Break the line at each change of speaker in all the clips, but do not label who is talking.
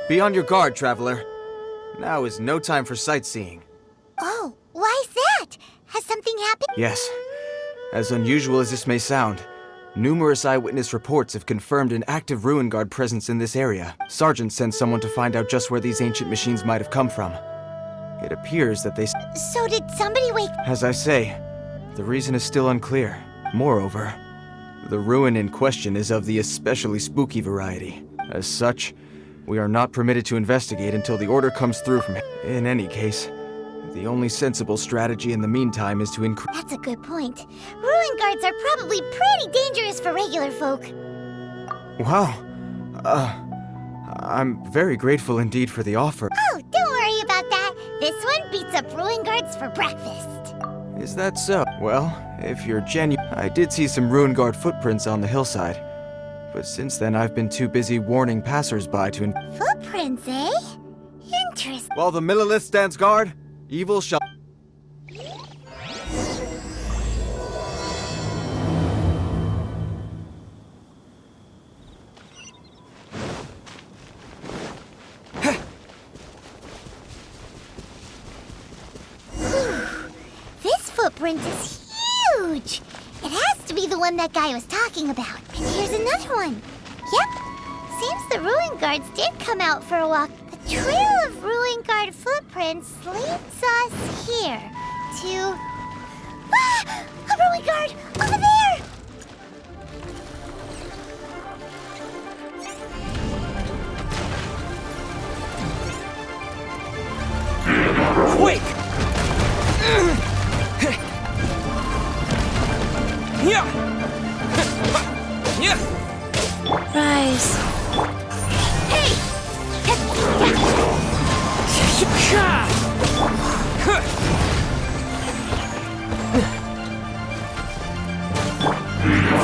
Be on your guard, traveler. Now is no time for sightseeing.
Oh, why is that? Has something happened?
Yes. As unusual as this may sound, numerous eyewitness reports have confirmed an active Ruin Guard presence in this area. Sergeant sent someone to find out just where these ancient machines might have come from. It appears that they...
So did somebody wake...
As I say, the reason is still unclear. Moreover, the ruin in question is of the especially spooky variety. As such, we are not permitted to investigate until the order comes through from... In any case, the only sensible strategy in the meantime is to increase...
That's a good point. Ruin guards are probably pretty dangerous for regular folk.
Wow. I'm very grateful indeed for the offer.
Oh, don't worry about that. This one beats up ruin guards for breakfast.
Is that so? Well, if you're genuine... I did see some Ruin Guard footprints on the hillside. But since then, I've been too busy warning passers-by to...
Footprints, eh? Interesting.
While the Millilith stands guard, evil shall...
This footprint is huge! It has to be the one that guy was talking about. And here's another one. Yep. Seems the Ruin Guards did come out for a walk. The trail of Ruin Guard footprints leads us here to... Ah! A Ruin Guard! Over there!
Quick!
Rise.
Hey!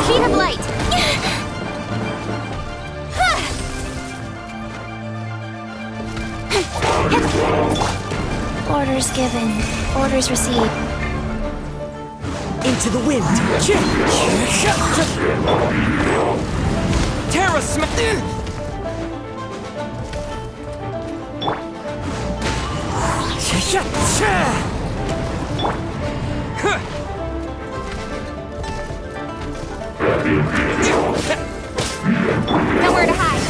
Speed of light. Orders given. Orders received.
Into the wind! Terra
Nowhere to hide.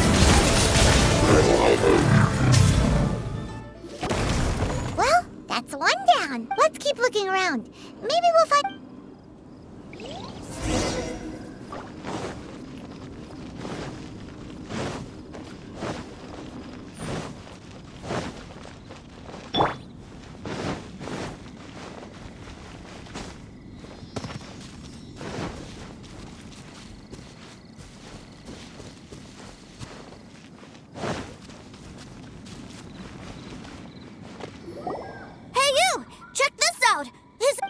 Well, that's one down. Let's keep looking around. Maybe we'll find...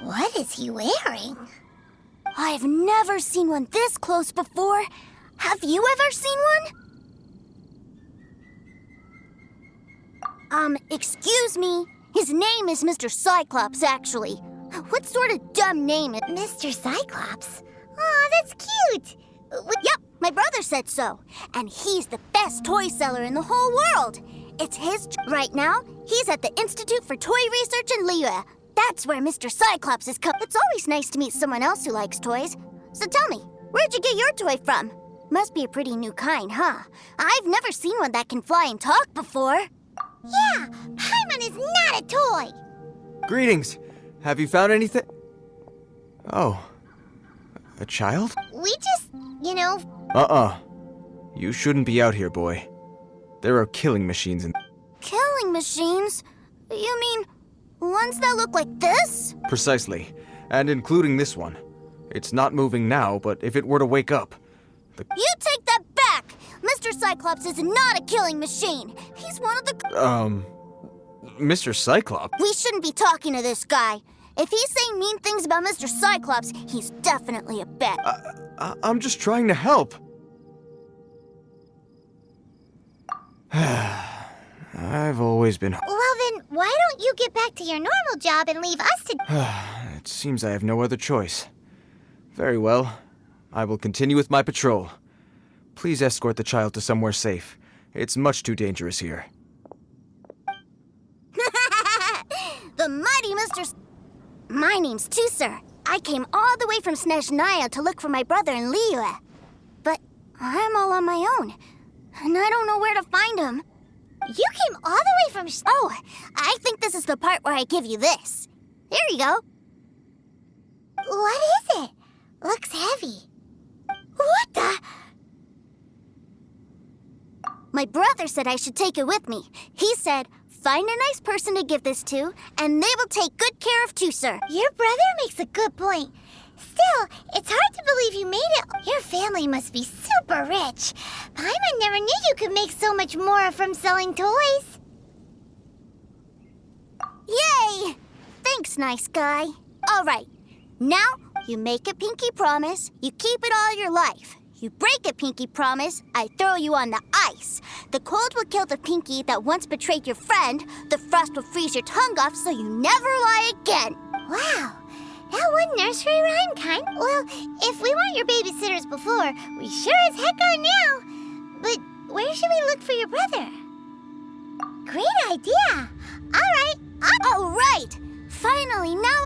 What is he wearing?
I've never seen one this close before. Have you ever seen one? Excuse me. His name is Mr. Cyclops, actually. What sort of dumb name is...
Mr. Cyclops? Aw, that's cute.
Yep, my brother said so. And he's the best toy seller in the whole world. It's his... Right now, he's at the Institute for Toy Research in Khaenri'ah. That's where Mr. Cyclops is come. It's always nice to meet someone else who likes toys. So tell me, where'd you get your toy from? Must be a pretty new kind, huh? I've never seen one that can fly and talk before.
Yeah, Paimon is not a toy.
Greetings. Have you found anything? Oh. A child?
We just, you know...
You shouldn't be out here, boy. There are killing machines in...
Killing machines? You mean... ones that look like this?
Precisely. And including this one. It's not moving now, but if it were to wake up...
You take that back! Mr. Cyclops is not a killing machine. He's one of the...
Mr. Cyclops?
We shouldn't be talking to this guy. If he's saying mean things about Mr. Cyclops, he's definitely a bet.
I'm just trying to help. I've always been...
Well then, why don't you get back to your normal job and leave us to...
It seems I have no other choice. Very well. I will continue with my patrol. Please escort the child to somewhere safe. It's much too dangerous here.
The mighty Mr. My name's Tusser. I came all the way from Snezhnaya to look for my brother in Liyue. But I'm all on my own, and I don't know where to find him.
You came all the way from...
Oh, I think this is the part where I give you this. There you go.
What is it? Looks heavy. What the...
My brother said I should take it with me. He said, find a nice person to give this to, and they will take good care of Tusser.
Your brother makes a good point. Still, it's hard to believe you made it. Your family must be super rich. Paimon never knew you could make so much more from selling toys.
Yay! Thanks, nice guy. All right, now you make a pinky promise, you keep it all your life. You break a pinky promise, I throw you on the ice. The cold will kill the pinky that once betrayed your friend. The frost will freeze your tongue off so you never lie again.
Wow, that one nursery rhyme kind. Well, if we weren't your babysitters before, we sure as heck are now. But where should we look for your brother? Great idea.
All right, finally now.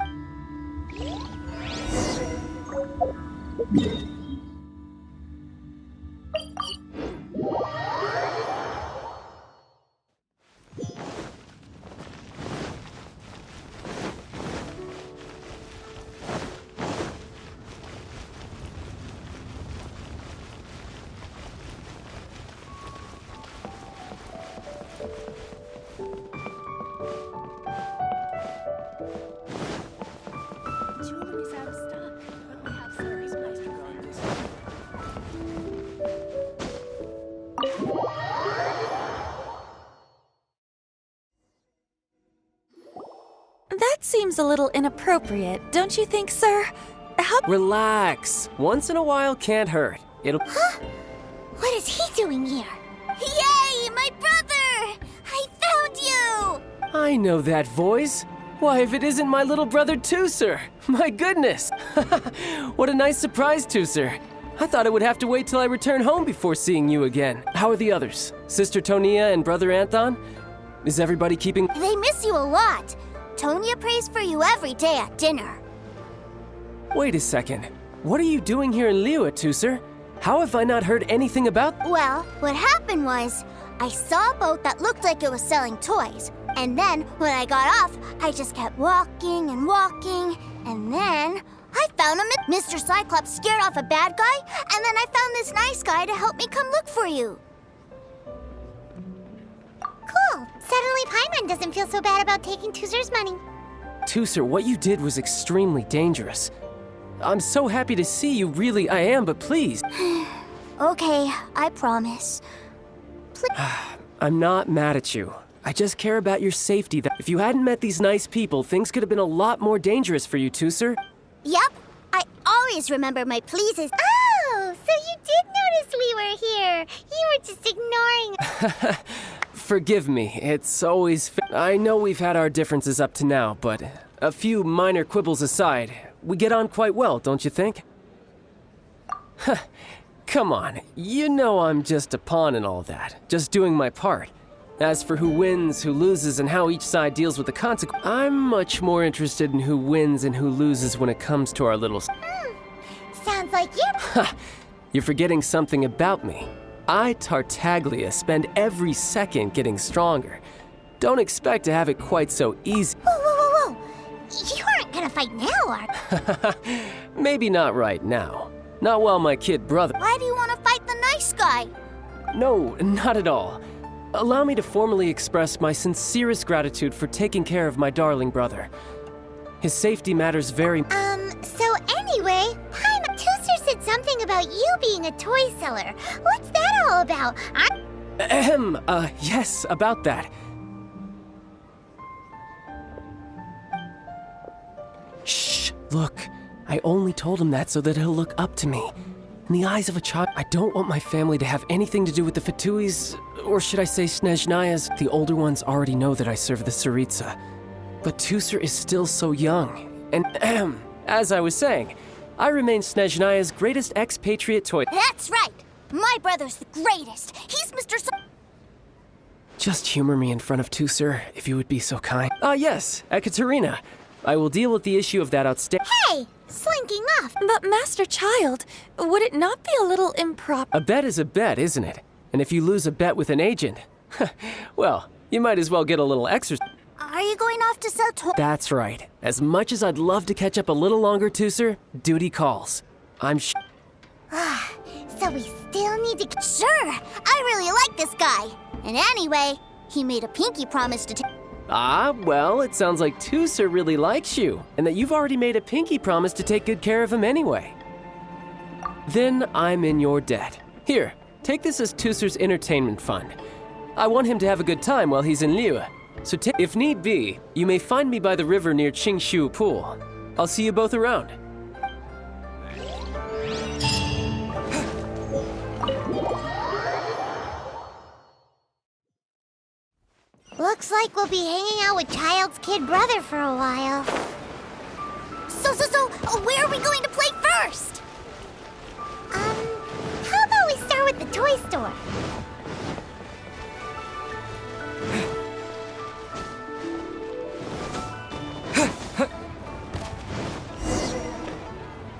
That seems a little inappropriate, don't you think, sir? How...
Relax. Once in a while can't hurt. It'll...
Huh? What is he doing here?
Yay, my brother! I found you!
I know that voice. Why, if it isn't my little brother Tusser! My goodness! What a nice surprise, Tusser. I thought I would have to wait till I return home before seeing you again. How are the others? Sister Tonia and Brother Anthon? Is everybody keeping...
They miss you a lot. Tonia prays for you every day at dinner.
Wait a second. What are you doing here in Liyue, Tusser? How have I not heard anything about...
Well, what happened was, I saw a boat that looked like it was selling toys. And then, when I got off, I just kept walking and walking. And then, I found him. Mr. Cyclops scared off a bad guy. And then I found this nice guy to help me come look for you.
Cool. Suddenly Paimon doesn't feel so bad about taking Tusser's money.
Tusser, what you did was extremely dangerous. I'm so happy to see you, really I am, but please.
Okay, I promise.
I'm not mad at you. I just care about your safety. If you hadn't met these nice people, things could have been a lot more dangerous for you, Tusser.
Yep, I always remember my pleases.
Oh, so you did notice we were here. You were just ignoring...
Forgive me, it's always... I know we've had our differences up to now, but a few minor quibbles aside, we get on quite well, don't you think? Come on, you know I'm just a pawn in all that, just doing my part. As for who wins, who loses, and how each side deals with the consequences, I'm much more interested in who wins and who loses when it comes to our little...
Sounds like you...
You're forgetting something about me. I, Tartaglia, spend every second getting stronger. Don't expect to have it quite so easy.
Whoa. You aren't gonna fight now, are...
Maybe not right now. Not while my kid brother...
Why do you want to fight the nice guy?
No, not at all. Allow me to formally express my sincerest gratitude for taking care of my darling brother. His safety matters very...
So anyway, Paimon, Tusser said something about you being a toy seller. What's that all about?
Yes, about that. Shh, look. I only told him that so that he'll look up to me. In the eyes of a child, I don't want my family to have anything to do with the Fatuis, or should I say Snezhnayas. The older ones already know that I serve the Tsaritsa. But Tusser is still so young. And as I was saying, I remain Snezhnaya's greatest expatriate toy.
That's right! My brother's the greatest! He's Mr.
Just humor me in front of Tusser, if you would be so kind. Ah, yes, Ekaterina. I will deal with the issue of that outstanding.
Hey, slinking off.
But Master Child, would it not be a little improper?
A bet is a bet, isn't it? And if you lose a bet with an agent, well, you might as well get a little exercise.
Are you going off to sell toys?
That's right. As much as I'd love to catch up a little longer, Tusser, duty calls. I'm
So we still need to...
Sure! I really like this guy! And anyway, he made a pinky promise to
Ah, well, it sounds like Tusser really likes you, and that you've already made a pinky promise to take good care of him anyway. Then I'm in your debt. Here, take this as Tusser's entertainment fund. I want him to have a good time while he's in Liyue. So if need be, you may find me by the river near Qingshu Pool. I'll see you both around.
Looks like we'll be hanging out with Child's kid brother for a while.
So, where are we going to play first?
How about we start with the toy store?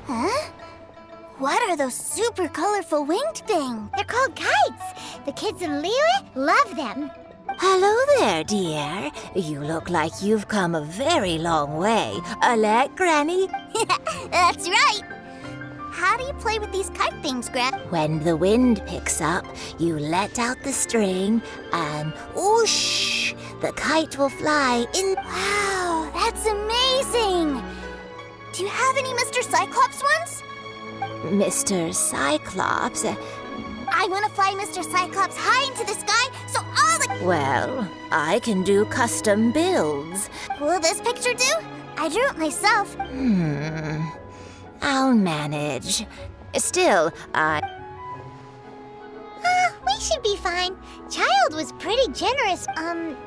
Huh? What are those super colorful winged things?
They're called kites. The kids in Liyue love them.
Hello there, dear. You look like you've come a very long way. Alec, Granny?
That's right! How do you play with these kite things, Gran?
When the wind picks up, you let out the string and whoosh! The kite will fly in.
Wow, that's amazing! Do you have any Mr. Cyclops ones?
Mr. Cyclops.
I want to fly Mr. Cyclops high into the sky so all the...
Well, I can do custom builds.
Will this picture do? I drew it myself.
I'll manage. Still,
We should be fine. Child was pretty generous,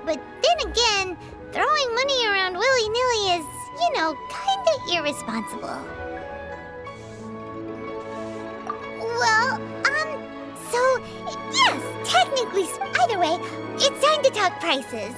but then again, throwing money around willy-nilly is, kinda irresponsible. Well, so, yes, technically, either way, it's time to talk prices.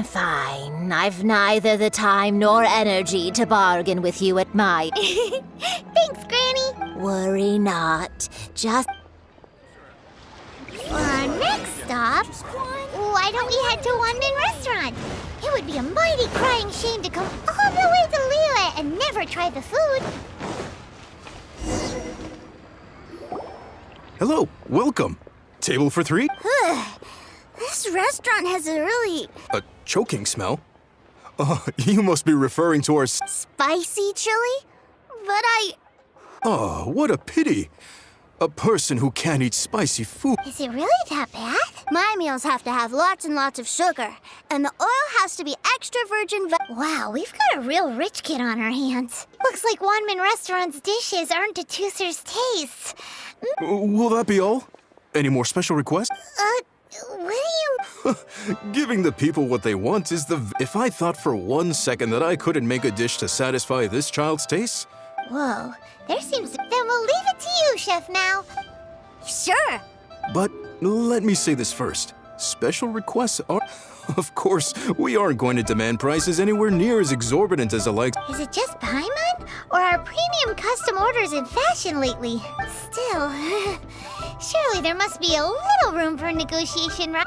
fine. I've neither the time nor energy to bargain with you at my...
Thanks, Granny.
Worry not. Just...
For our next stop, why don't we head to Wanmin Restaurant? It would be a mighty crying shame to come all the way to Liyue and never try the food.
Hello, welcome. Table for three?
This restaurant has a really
A choking smell? You must be referring to our...
spicy chili, but
Oh, what a pity. A person who can't eat spicy food.
Is it really that bad?
my meals have to have lots and lots of sugar, and the oil has to be extra virgin.
Wow, we've got a real rich kid on our hands. Looks like Wanmin Restaurant's dishes aren't to Tusser's taste.
Will that be all? Any more special requests?
What do you...
Giving the people what they want is the... If I thought for 1 second that I couldn't make a dish to satisfy this child's taste...
Whoa, there seems... Then we'll leave it to you, Chef Mao.
Sure.
But let me say this first. Special requests are... Of course, we aren't going to demand prices anywhere near as exorbitant as the likes...
Is it just Paimon? Or are premium custom orders in fashion lately? Still, surely there must be a little room for negotiation, right?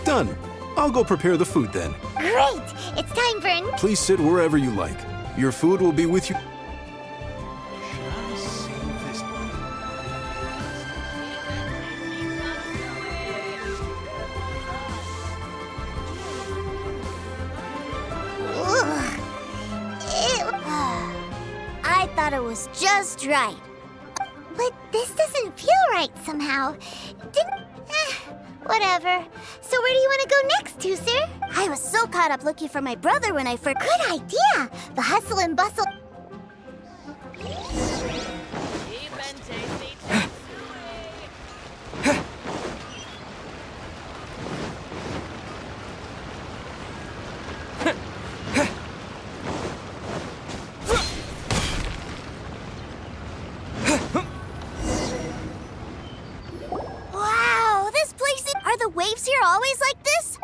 Done. I'll go prepare the food then.
Great! It's time for an...
Please sit wherever you like. Your food will be with you.
was just right.
But this doesn't feel right somehow. Whatever. So where do you want to go next, Tooser?
I was so caught up looking for my brother when I forgot.
Good idea! The hustle and bustle.
Wow, this place is... Are the waves here always like this?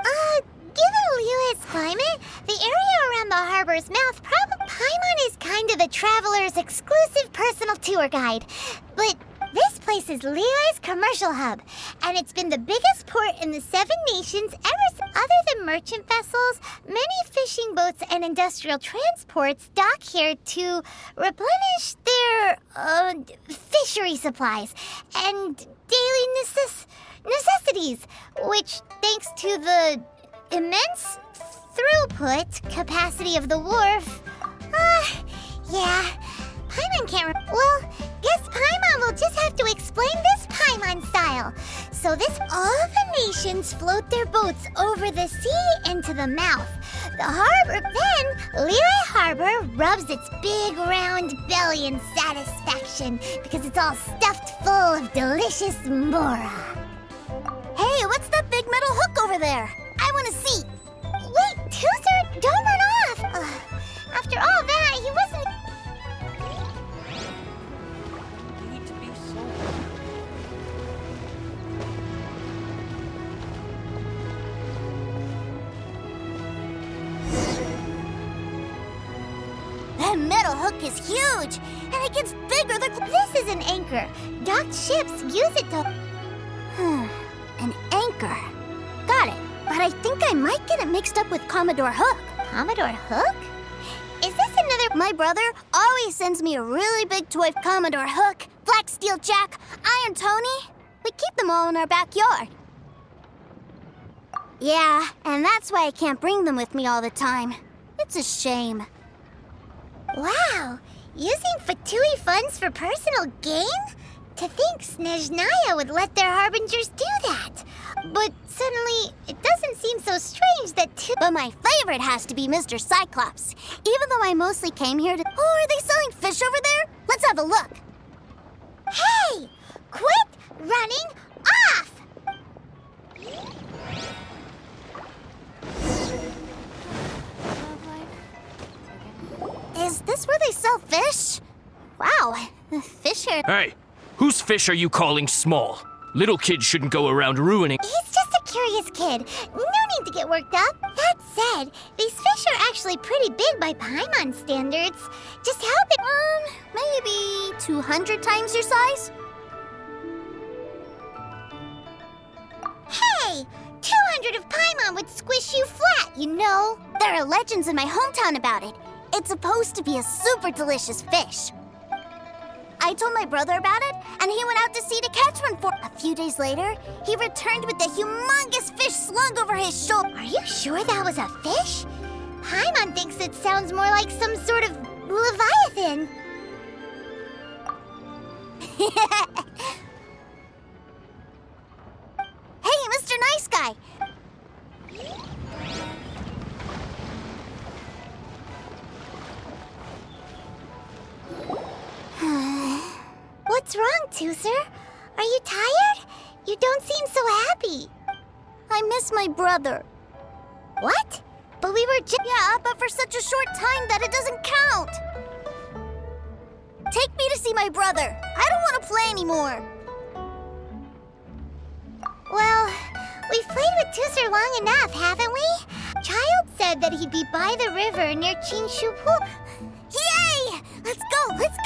Given Liyue's climate, the area around the harbor's mouth, probably Paimon is kind of the traveler's exclusive personal tour guide. But this place is Liyue's commercial hub, and it's been the biggest port in the Seven Nations ever since. Other than merchant vessels, many fishing boats and industrial transports dock here to replenish their fishery supplies and daily necessities, which, thanks to the immense throughput capacity of the wharf. Yeah. Paimon can't well, guess Paimon will just have to explain this Paimon style. So all the nations float their boats over the sea into the mouth. The harbor, then Liyue Harbor rubs its big round belly in satisfaction because it's all stuffed full of delicious mora.
Hey, what's that big metal hook over there? I want to see.
Wait, Tooser, don't run off! After all that, he wasn't...
That metal hook is huge, and it gets bigger the...
This is an anchor. Docked ships use it to...
An anchor. Got it. But I think I might get it mixed up with Commodore Hook.
Commodore Hook? Is this another...
My brother always sends me a really big toy of Commodore Hook, Black Steel Jack, Iron Tony. We keep them all in our backyard. Yeah, and that's why I can't bring them with me all the time. It's a shame.
Wow! Using Fatui funds for personal gain? To think Snezhnaya would let their harbingers do that. But suddenly, it doesn't seem so strange that
But my favorite has to be Mr. Cyclops. Even though I mostly came here to... Oh, are they selling fish over there? Let's have a look.
Hey! Quit running off!
Is this where they sell fish? Wow, the fish here...
Hey, whose fish are you calling small? Little kids shouldn't go around ruining...
He's just a curious kid. No need to get worked up. That said, these fish are actually pretty big by Paimon standards. Just how big?
Maybe 200 times your size?
Hey! 200 of Paimon would squish you flat, you know.
There are legends in my hometown about it. It's supposed to be a super delicious fish. I told my brother about it, and he went out to sea to catch one for... A few days later, he returned with a humongous fish slung over his shoulder.
Are you sure that was a fish? Paimon thinks it sounds more like some sort of leviathan.
Hey, Mr. Nice Guy!
What's wrong, Tooser? Are you tired? You don't seem so happy.
I miss my brother.
What? But we were just...
Yeah, but for such a short time that it doesn't count. Take me to see my brother. I don't want to play anymore.
Well, we've played with Tooser long enough, haven't we? Child said that he'd be by the river near Chinshu Pool.
Yay! Let's go! Let's go!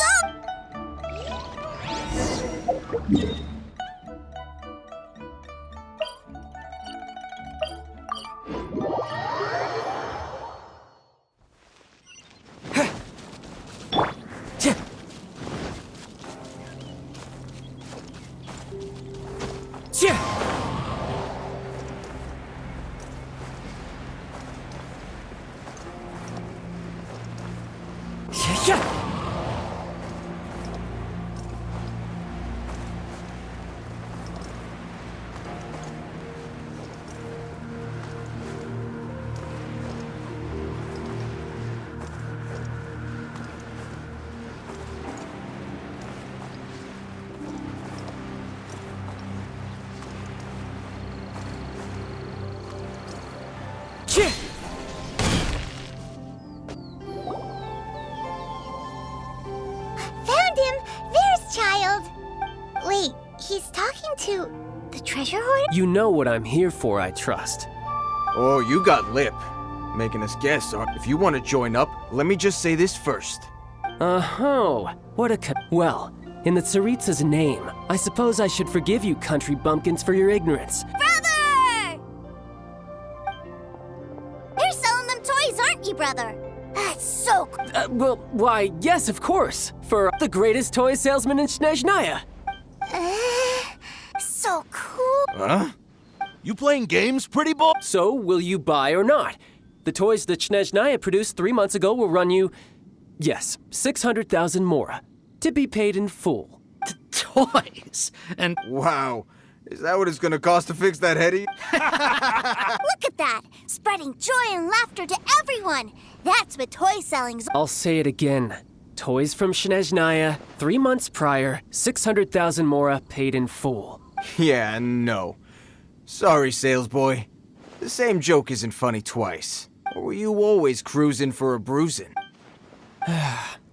Shit!
Found him! There's Child! Wait, he's talking to the treasure hoarder?
You know what I'm here for, I trust.
Oh, you got lip. Making us guess. If you want to join up, let me just say this first.
Oh, what a well, in the Tsaritsa's name, I suppose I should forgive you country bumpkins for your ignorance.
Brother! You're selling them toys, aren't you, brother? That's so cool.
Well, why, yes, of course. For the greatest toy salesman in Snezhnaya.
So cool.
Huh?
You playing games, pretty boy?
So, will you buy or not? The toys that Snezhnaya produced 3 months ago will run you, yes, 600,000 mora, to be paid in full.
Toys? And
Wow. Is that what it's gonna cost to fix that heady?
Look at that! Spreading joy and laughter to everyone! That's what toy selling's.
I'll say it again. Toys from Snezhnaya, 3 months prior, 600,000 mora paid in full.
Yeah, no. Sorry, sales boy. The same joke isn't funny twice. Or were you always cruising for a bruising?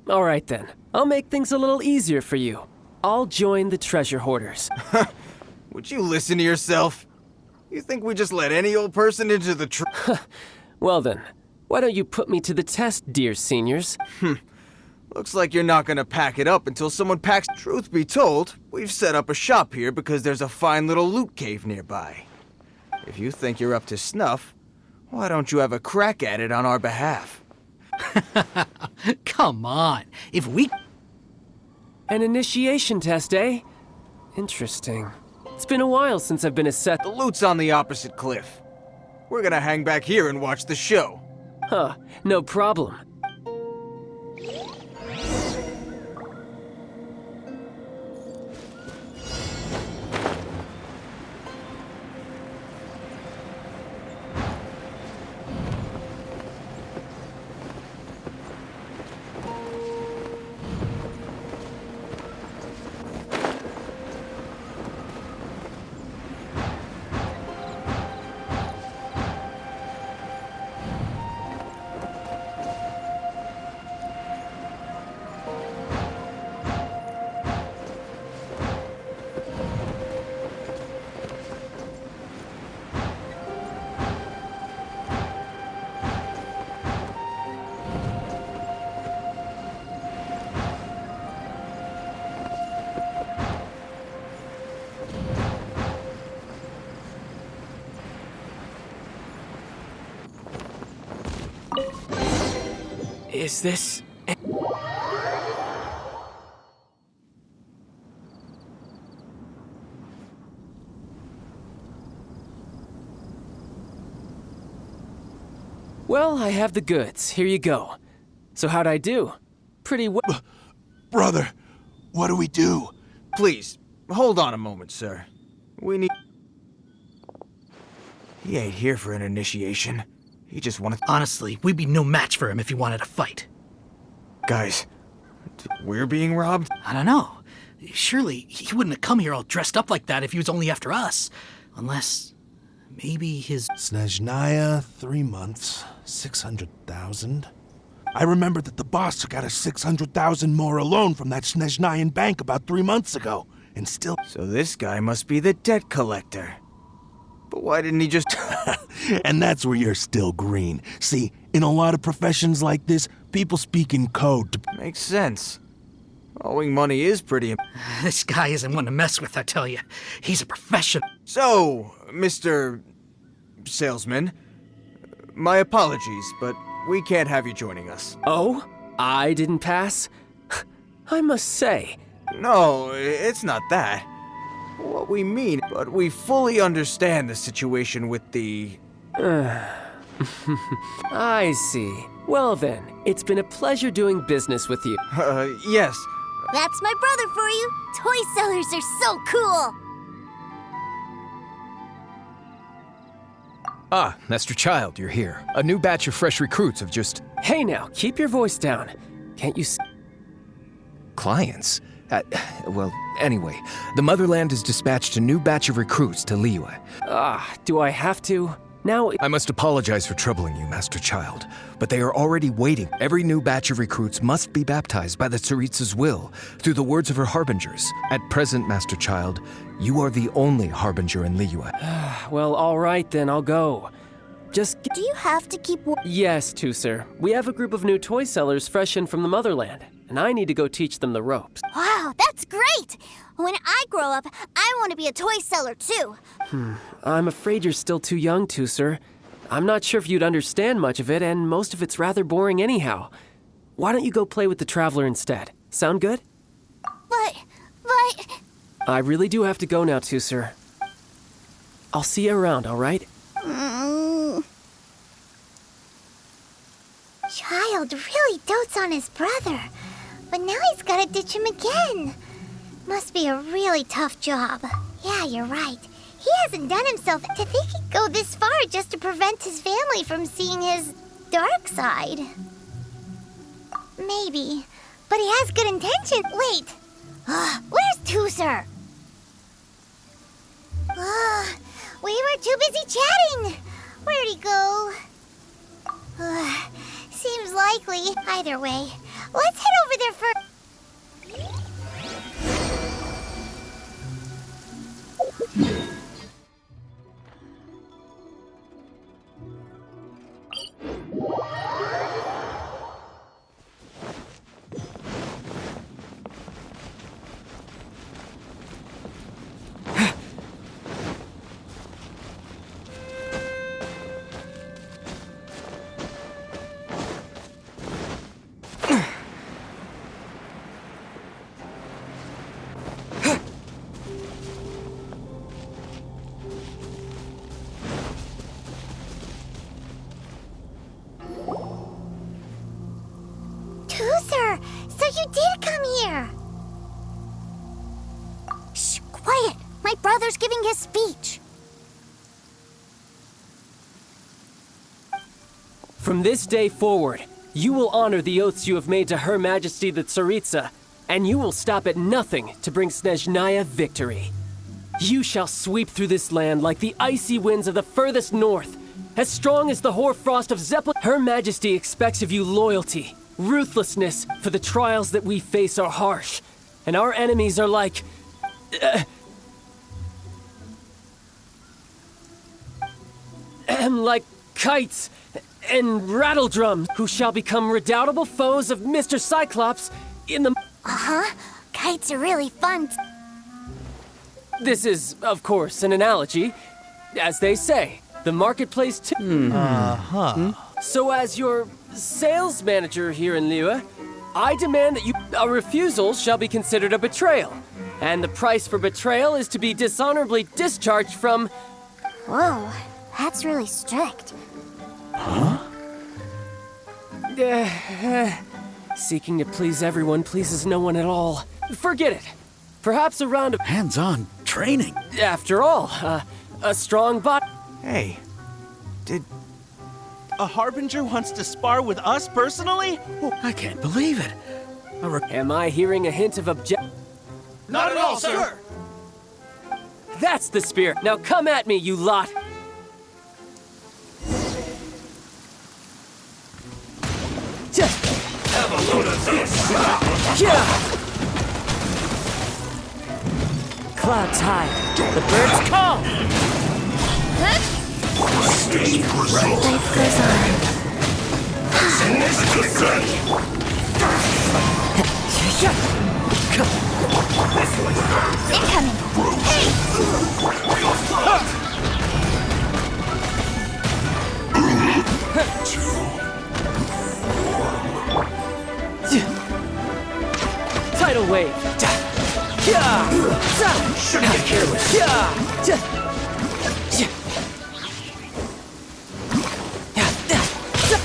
All right then, I'll make things a little easier for you. I'll join the treasure hoarders.
Would you listen to yourself? You think we just let any old person into the
Well then, why don't you put me to the test, dear seniors?
Looks like you're not gonna pack it up until someone packs. Truth be told, we've set up a shop here because there's a fine little loot cave nearby. If you think you're up to snuff, why don't you have a crack at it on our behalf?
come on. If we...
An initiation test, eh? Interesting. It's been a while since I've been a set.
The loot's on the opposite cliff. We're gonna hang back here and watch the show.
Huh, no problem. Is this... Well, I have the goods. Here you go. So how'd I do? Pretty well.
Brother, what do we do?
Please, hold on a moment, sir. We need... He ain't here for an initiation. He just wanted...
Honestly, we'd be no match for him if he wanted to fight.
Guys, we're being robbed?
I don't know. Surely, he wouldn't have come here all dressed up like that if he was only after us. Unless... maybe his...
Snezhnaya, 3 months, 600,000. I remember that the boss took out a 600,000 more loan from that Snezhnayan bank about 3 months ago, and still...
So this guy must be the debt collector. But why didn't he just...
And that's where you're still green. See, in a lot of professions like this, people speak in code to...
Makes sense. Owing money is pretty...
This guy isn't one to mess with, I tell you. He's a professional.
So, Mr. Salesman, my apologies, but we can't have you joining us.
Oh? I didn't pass? I must say...
No, it's not that. What we mean, but we fully understand the situation with the...
I see. Well then, it's been a pleasure doing business with you.
Yes.
That's my brother for you. Toy sellers are so cool.
Ah, Master Child, you're here. A new batch of fresh recruits have just...
Hey now, keep your voice down. Can't you
Clients? Well, anyway, the Motherland has dispatched a new batch of recruits to Liyue.
do I have to? Now,
I must apologize for troubling you, Master Child, but they are already waiting. Every new batch of recruits must be baptized by the Tsaritsa's will, through the words of her harbingers. At present, Master Child, you are the only harbinger in Liyue.
well, all right then, I'll go. Just
Do you have to keep...
Yes, Tusser. We have a group of new toy sellers fresh in from the motherland, and I need to go teach them the ropes.
Wow, that's great! When I grow up, I want to be a toy seller too.
I'm afraid you're still too young, Tusser. I'm not sure if you'd understand much of it, and most of it's rather boring anyhow. Why don't you go play with the Traveler instead? Sound good?
But...
I really do have to go now, Tusser. I'll see you around, all right?
Child really dotes on his brother, but now he's gotta ditch him again. Must be a really tough job. Yeah, you're right. He hasn't done himself to think he'd go this far just to prevent his family from seeing his dark side. Maybe, but he has good intention. Wait, where's Tusser? We were too busy chatting. Where'd he go? Seems likely. Either way, let's head over there first. Tusser, so you did come here.
Shh, quiet! My brother's giving his speech.
From this day forward, you will honor the oaths you have made to Her Majesty the Tsaritsa, and you will stop at nothing to bring Snezhnaya victory. You shall sweep through this land like the icy winds of the furthest north, as strong as the hoarfrost of Zeppelin. Her Majesty expects of you loyalty, ruthlessness, for the trials that we face are harsh, and our enemies are like... like kites and rattledrums, who shall become redoubtable foes of Mr. Cyclops in the...
Kites are really fun.
This is, of course, an analogy. As they say, the marketplace too. So as your sales manager here in Liyue, I demand that a refusal shall be considered a betrayal. And the price for betrayal is to be dishonorably discharged from...
Whoa, that's really strict.
Seeking to please everyone pleases no one at all. Forget it. Perhaps a round of...
Hands-on training.
After all, a strong bot...
Hey, did...
A Harbinger wants to spar with us personally?
I can't believe it.
Am I hearing a hint of
Not at all, sir!
That's the spirit. Now come at me, you lot!
Have a load of this!
Clouds high. The birds call!
Life goes on.
Incoming!
Tidal wave.
Shouldn't get careless.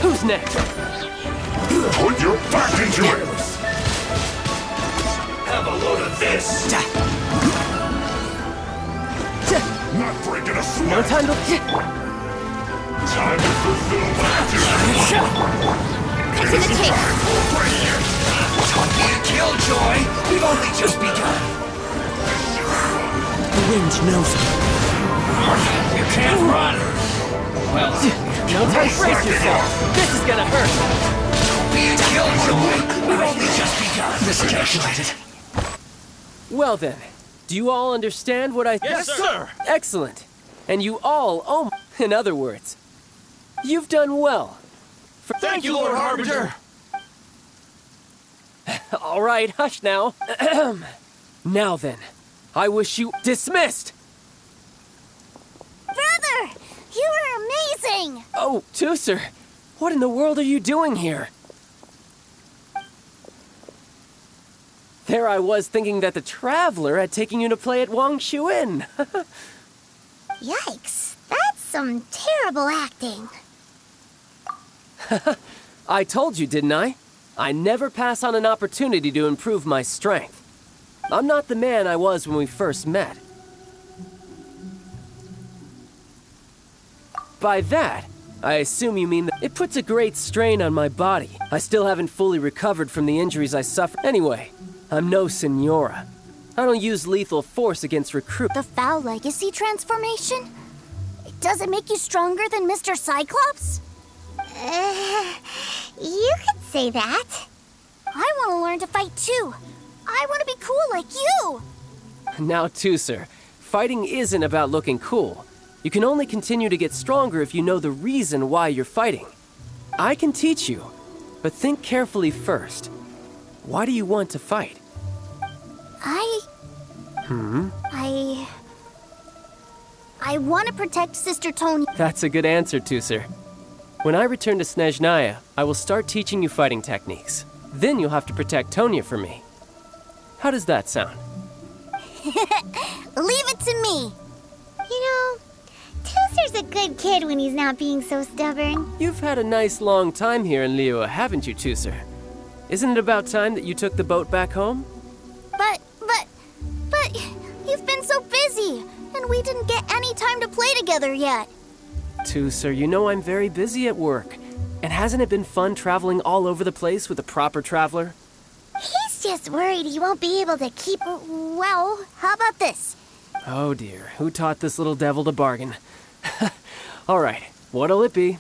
Who's next?
Put your back into it! Have a load of this! Not breaking a sweat!
No time to...
Time to fulfill my duty!
Cut to the chase!
Talking killjoy! We've only just begun!
The wind knows me.
You can't run!
Well, no time to brace yourself. This is gonna hurt.
We've only just begun. Miscalculated.
Well then, do you all understand what I...
Yes, sir!
Excellent. And you all, in other words, you've done well.
Thank you, Lord Harbinger!
All right, hush now. Now then, I wish you dismissed!
Brother! You were amazing!
Oh, Tooser, what in the world are you doing here? There I was thinking that the Traveler had taken you to play at Wang Shuin.
Yikes, that's some terrible acting.
I told you, didn't I? I never pass on an opportunity to improve my strength. I'm not the man I was when we first met. By that, I assume you mean that it puts a great strain on my body. I still haven't fully recovered from the injuries I suffered. Anyway, I'm no Senora. I don't use lethal force against recruits.
The Foul Legacy transformation? Does it make you stronger than Mr. Cyclops?
You could say that.
I want to learn to fight too. I want to be cool like you.
Now, Tooser, fighting isn't about looking cool. You can only continue to get stronger if you know the reason why you're fighting. I can teach you, but think carefully first. Why do you want to fight?
I want to protect Sister Tony.
That's a good answer, Tooser. When I return to Snezhnaya, I will start teaching you fighting techniques. Then you'll have to protect Tonya for me. How does that sound?
Leave it to me.
You know, Tooser's a good kid when he's not being so stubborn.
You've had a nice long time here in Liyue, haven't you, Tooser? Isn't it about time that you took the boat back home?
But, you've been so busy, and we didn't get any time to play together yet.
Tooser, you know I'm very busy at work. And hasn't it been fun traveling all over the place with a proper traveler?
He's just worried he won't be able to keep...
Well, how about this?
Oh dear, who taught this little devil to bargain? All right, what'll it be?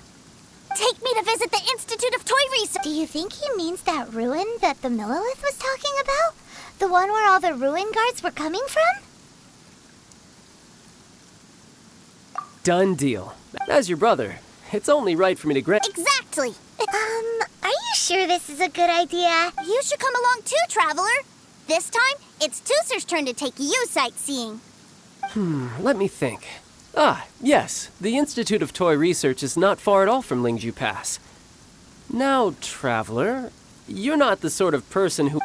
Take me to visit the Institute of Toy Research.
Do you think he means that ruin that the Millilith was talking about? The one where all the ruin guards were coming from?
Done deal. As your brother, it's only right for me to grant...
Exactly.
Are you sure this is a good idea?
You should come along too, Traveler. This time, it's Tooser's turn to take you sightseeing.
Let me think. Ah, yes, the Institute of Toy Research is not far at all from Lingju Pass. Now, Traveler, you're not the sort of person who...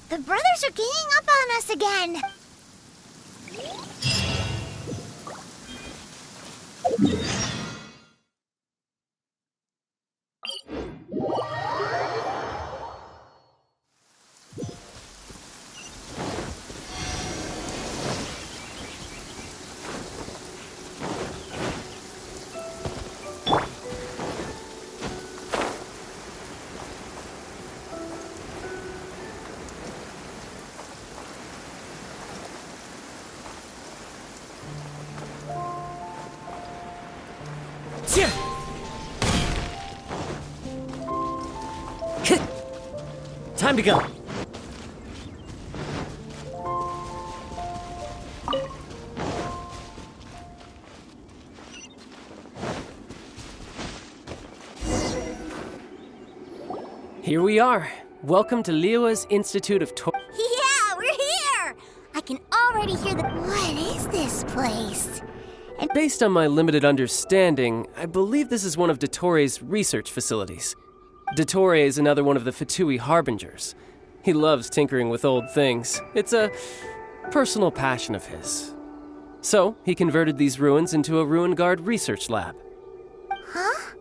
The brothers are ganging up on us again.
Time to go. Here we are. Welcome to Liyue's Institute of Toy...
Yeah, we're here! I can already hear the...
What is this place?
Based on my limited understanding, I believe this is one of Dottoro's research facilities. Dottore is another one of the Fatui Harbingers. He loves tinkering with old things. It's a personal passion of his. So, he converted these ruins into a Ruin Guard research lab.
Huh?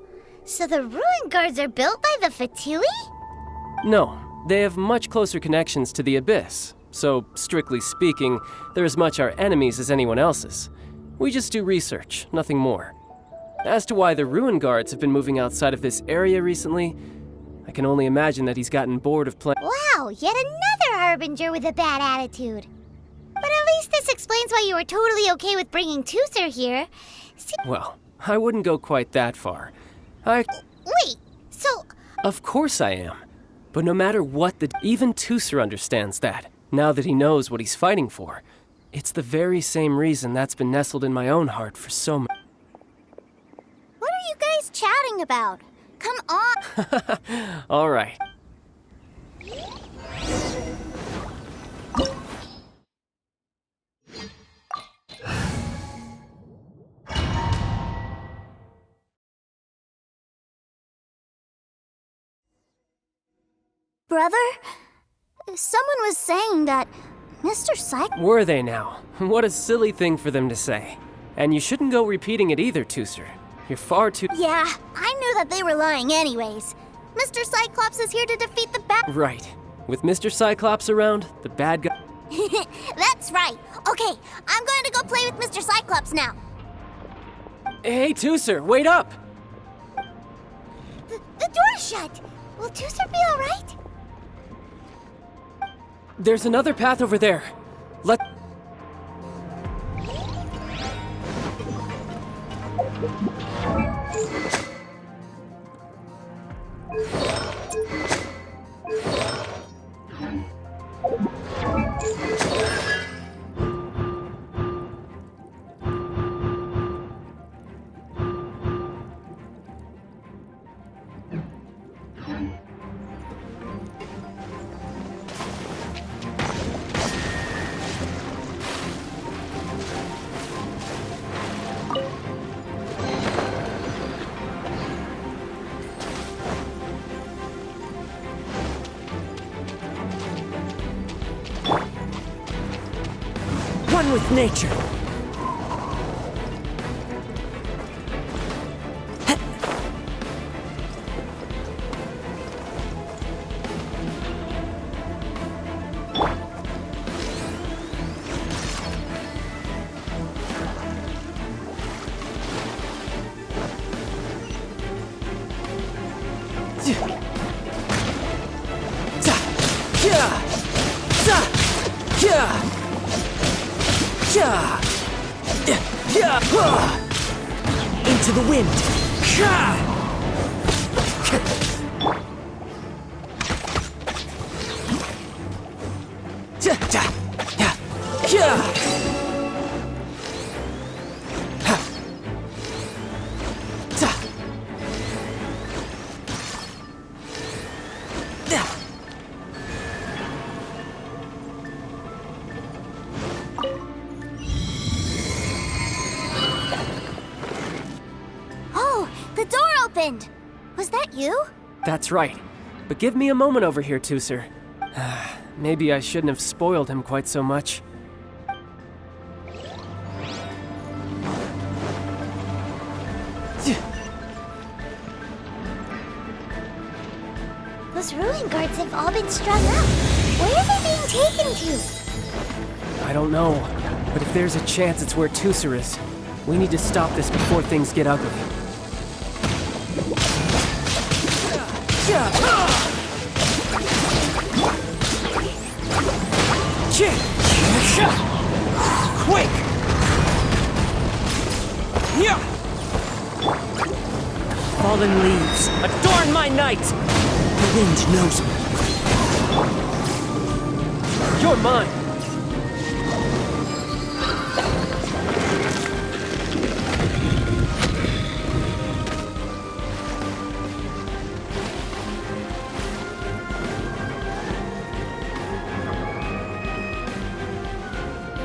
So the ruin guards are built by the Fatui?
No, they have much closer connections to the Abyss. So, strictly speaking, they're as much our enemies as anyone else's. We just do research, nothing more. As to why the Ruin Guards have been moving outside of this area recently, I can only imagine that he's gotten bored of playing.
Wow, yet another Harbinger with a bad attitude. But at least this explains why you were totally okay with bringing Tooser here.
Well, I wouldn't go quite that far.
Wait, so...
Of course I am. But no matter what even Tusser understands that, now that he knows what he's fighting for. It's the very same reason that's been nestled in my own heart for so much.
What are you guys chatting about? Come on!
All right.
Brother? Someone was saying that Mr. Cyclops...
Were they now? What a silly thing for them to say. And you shouldn't go repeating it either, Tusser. You're far too...
Yeah, I knew that they were lying anyways. Mr. Cyclops is here to defeat the bad...
Right. With Mr. Cyclops around, the bad guy...
That's right. Okay, I'm going to go play with Mr. Cyclops now.
Hey, Tusser, wait up!
The door's shut. Will Tusser be alright?
There's another path over there. Let...
One with nature. Into the wind.
Oh, the door opened. Was that you?
That's right. But give me a moment over here, Tusser. Maybe I shouldn't have spoiled him quite so much.
Those ruin guards have all been strung up. Where are they being taken to?
I don't know, but if there's a chance it's where Tusser is, we need to stop this before things get ugly.
Quick! Fallen leaves, adorn my night! The wind knows me.
You're mine!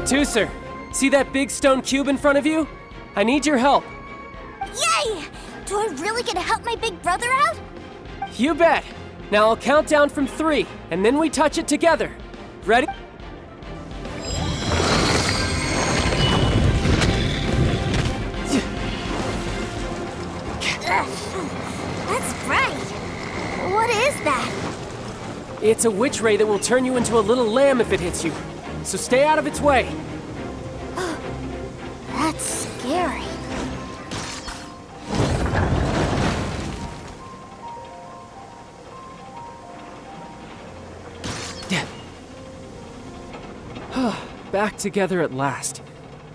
Tusser, see that big stone cube in front of you? I need your help.
Yay! Do I really get to help my big brother out?
You bet. Now I'll count down from 3, and then we touch it together. Ready?
That's bright. What is that?
It's a witch ray that will turn you into a little lamb if it hits you. So stay out of its way.
That's scary.
Back together at last.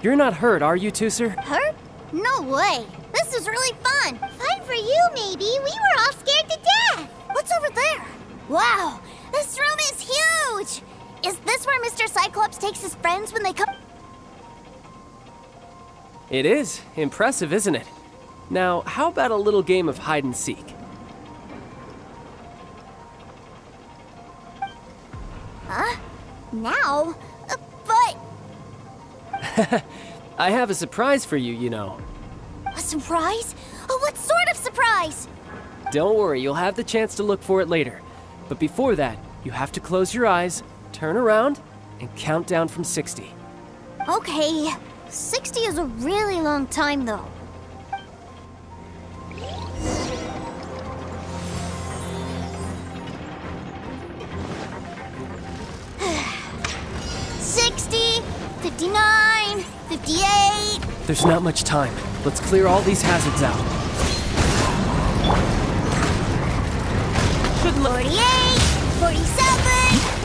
You're not hurt, are you, Tusser?
Hurt? No way. This is really fun.
Fun for you, maybe. We were all scared to death.
What's over there? Wow, this room is huge. Is this where Mr. Cyclops takes his friends when they come?
It is. Impressive, isn't it? Now, how about a little game of hide and seek?
Huh? Now? But...
I have a surprise for you, you know.
A surprise? Oh, what sort of surprise?
Don't worry, you'll have the chance to look for it later. But before that, you have to close your eyes, turn around, and count down from 60.
Okay, 60 is a really long time, though. $60, $59, $58.
There's not much time. Let's clear all these hazards out.
48, 47,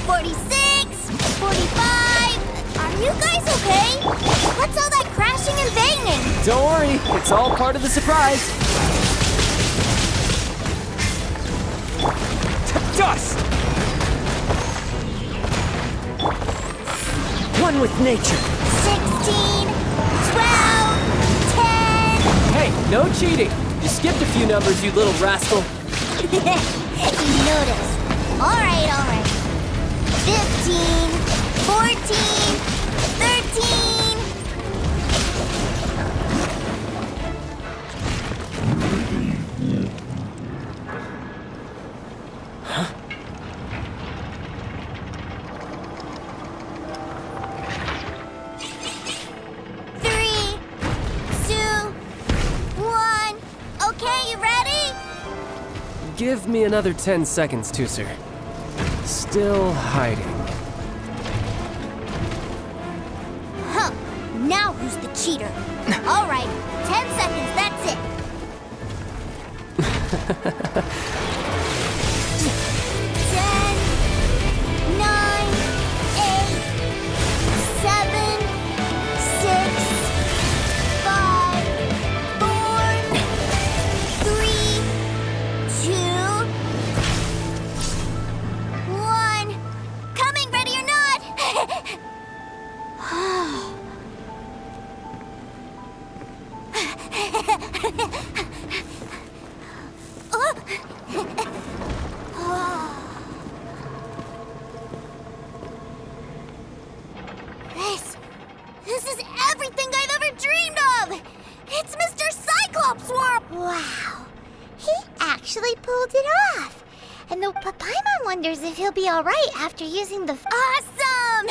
46, 45. Are you guys okay? What's all that crashing and banging?
Don't worry, it's all part of the surprise.
Dust! One with nature.
16, 12, 10.
Hey, no cheating. You skipped a few numbers, you little rascal.
You noticed. All right. 15, 14, 13.
Huh?
3, 2, 1. Okay, you ready?
Give me another 10 seconds, Tooser. Still hiding.
Huh. Now who's the cheater? All right, 10 seconds, that's it. 10, 9, 8, 7, 6, 5, 4, 3, 2, 1. Coming, ready or not? This is everything I've ever dreamed of! It's Mr. Cyclops' world!
Wow. He actually pulled it off. And the Papaimon wonders if he'll be alright after using the...
Awesome!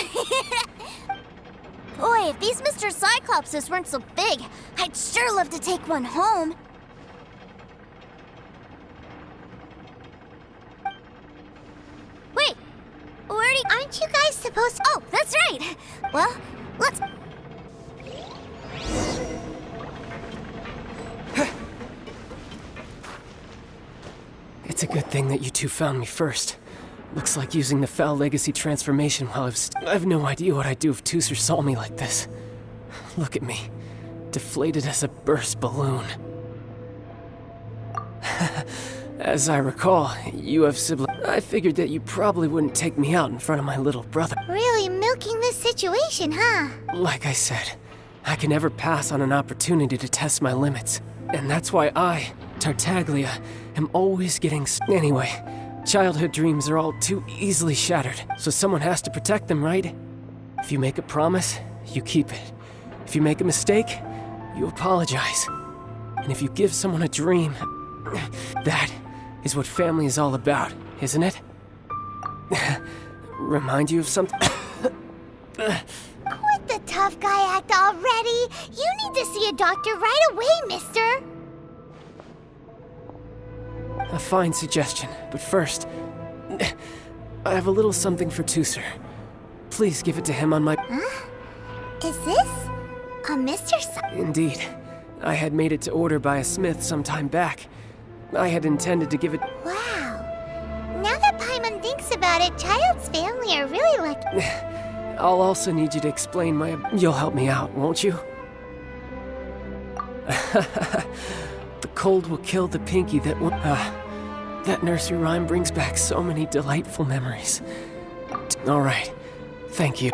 Boy, if these Mr. Cyclopses weren't so big, I'd sure love to take one home. Wait, aren't you guys supposed to... Oh, that's right! Well, let's...
It's a good thing that you two found me first. Looks like using the Foul Legacy transformation while I have no idea what I'd do if Tooser saw me like this. Look at me. Deflated as a burst balloon. As I recall, you have siblings. I figured that you probably wouldn't take me out in front of my little brother.
Really milking this situation, huh?
Like I said, I can never pass on an opportunity to test my limits. And that's why I, Tartaglia, am always getting Anyway, childhood dreams are all too easily shattered, so someone has to protect them, right? If you make a promise, you keep it. If you make a mistake, you apologize. And if you give someone a dream, that is what family is all about, isn't it? Remind you of something?
Quit the tough guy act already. You need to see a doctor right away, mister.
A fine suggestion, but first, I have a little something for Tooser. Please give it to him on my...
Huh? Is this a Mr.
Indeed. I had made it to order by a smith some time back. I had intended to give it...
Wow. Now that Paimon thinks about it, Child's family are really like...
I'll also need you to explain my... You'll help me out, won't you? cold will kill the pinky that won't... that nursery rhyme brings back so many delightful memories. All right, thank you.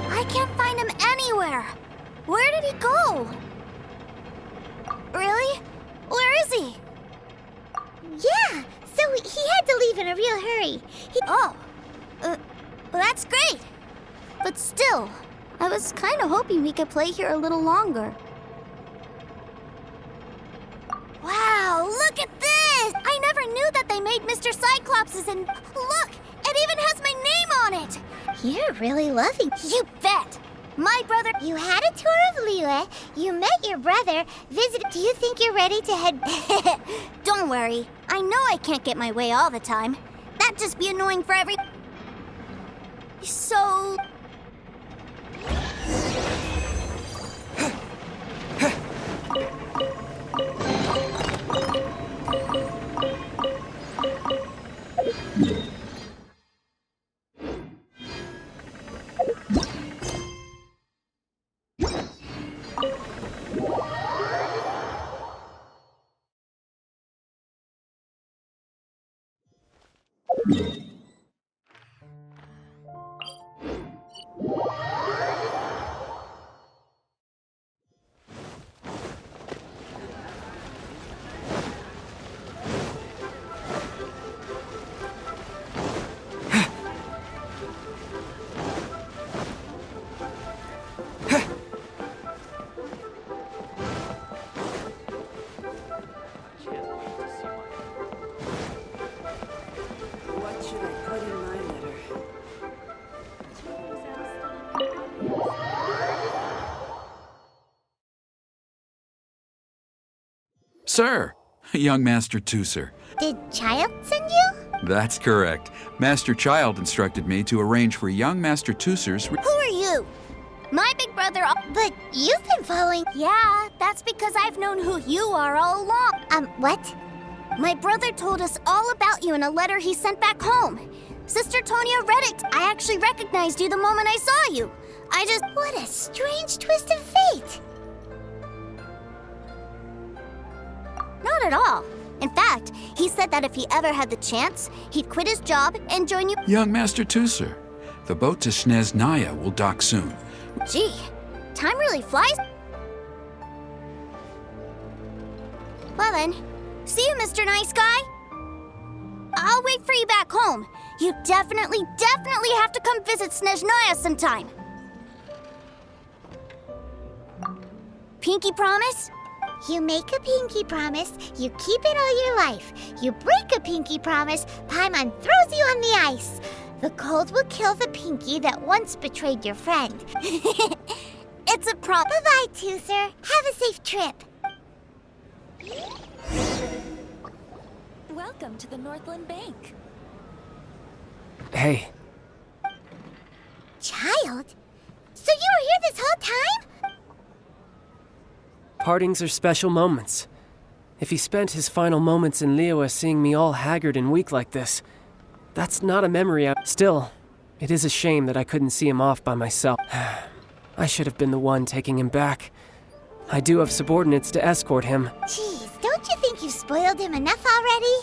I can't find him anywhere. Where did he go? Really? Where is he?
Yeah, so he had to leave in a real hurry.
Well, that's great. But still, I was kind of hoping we could play here a little longer. Wow, look at this! I never knew that they made Mr. Cyclops's and look, it even has my name on it!
You're really loving.
You bet! My brother...
You had a tour of Liyue, you met your brother, visited... Do you think you're ready to head...
Don't worry. I know I can't get my way all the time. That'd just be annoying for every... So...
Sir, young Master Tooser.
Did Child send you?
That's correct. Master Child instructed me to arrange for young Master Tooser's...
Who are you? My big brother...
But you've been following...
Yeah, that's because I've known who you are all along.
What?
My brother told us all about you in a letter he sent back home. Sister Tonia read it. I actually recognized you the moment I saw you. I just...
What a strange twist of fate.
Not at all. In fact, he said that if he ever had the chance, he'd quit his job and join you.
Young Master Tooser, the boat to Snezhnaya will dock soon.
Gee, time really flies. Well then, see you, Mr. Nice Guy. I'll wait for you back home. You definitely have to come visit Snezhnaya sometime. Pinky promise?
You make a pinky promise, you keep it all your life. You break a pinky promise, Paimon throws you on the ice. The cold will kill the pinky that once betrayed your friend.
It's a promise.
Bye-bye, Tooser. Have a safe trip.
Welcome to the Northland Bank.
Hey.
Child? So you were here this whole time?
Partings are special moments. If he spent his final moments in Liyue seeing me all haggard and weak like this, that's not a memory Still, it is a shame that I couldn't see him off by myself. I should have been the one taking him back. I do have subordinates to escort him.
Jeez, don't you think you've spoiled him enough already?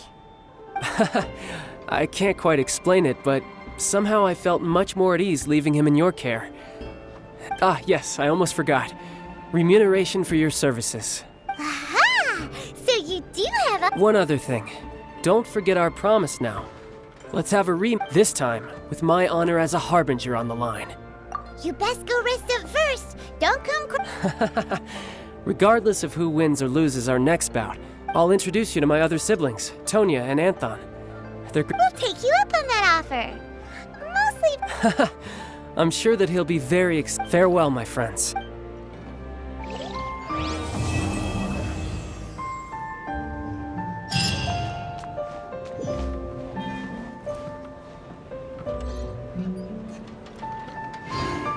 I can't quite explain it, but somehow I felt much more at ease leaving him in your care. Ah, yes, I almost forgot. Remuneration for your services.
Aha! So you do have a...
One other thing. Don't forget our promise now. Let's have a this time, with my honor as a harbinger on the line.
You best go rest up first. Don't come...
Regardless of who wins or loses our next bout, I'll introduce you to my other siblings, Tonia and Anthon.
We'll take you up on that offer. Mostly...
I'm sure that he'll be very Farewell, my friends.